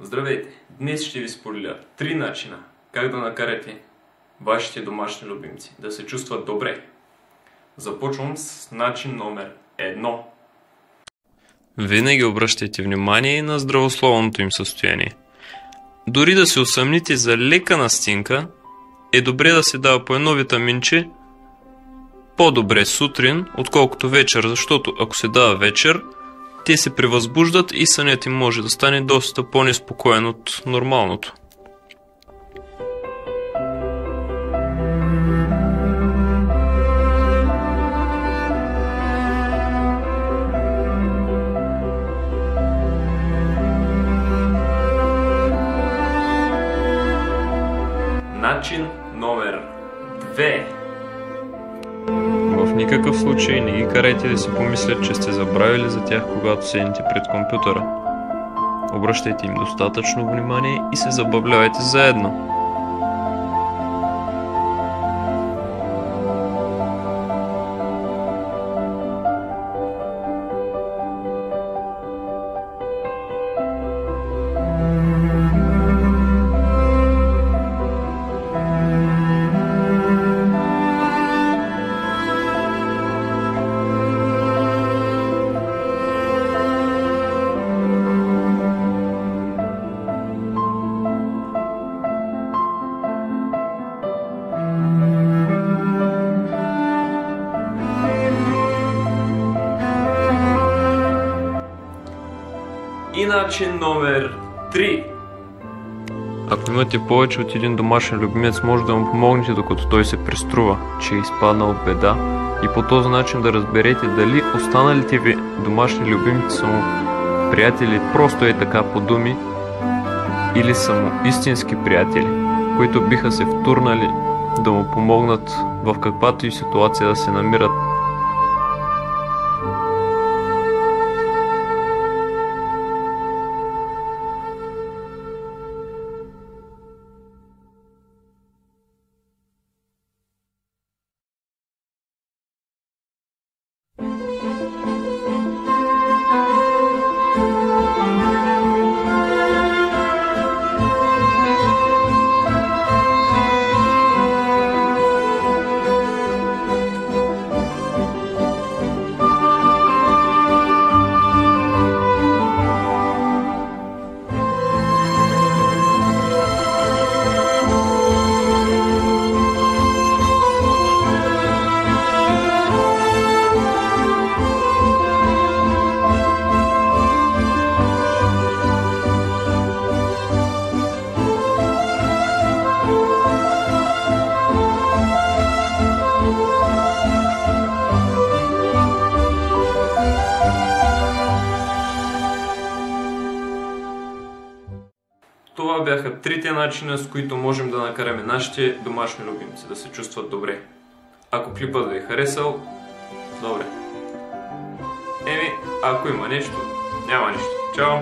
Здравейте! Днес ще ви споделя 3 начина как да накарате вашите домашни любимци да се чувстват добре. Започвам с начин номер 1. Винаги обръщайте внимание на здравословното им състояние. Дори да се усъмните за лека настинка, е добре да се дава по едно витаминче по-добре сутрин, отколкото вечер, защото ако се дава вечер, те се превъзбуждат и сънят им може да стане доста по-неспокоен от нормалното. Начин номер 2. В никакъв случай не ги карайте да си помислят, че сте забравили за тях, когато седнете пред компютъра. Обръщайте им достатъчно внимание и се забавлявайте заедно. И начин номер 3. Ако имате повече от един домашен любимец, може да му помогнете, докато той се преструва, че е изпаднал в беда, и по този начин да разберете дали останалите ви домашни любимци са му приятели просто е така по думи, или са му истински приятели, които биха се втурнали да му помогнат в каквато и ситуация да се намират. Това бяха трите начина, с които можем да накараме нашите домашни любимци да се чувстват добре. Ако клипът ви е харесал, добре. Ако има нещо, няма нищо. Чао!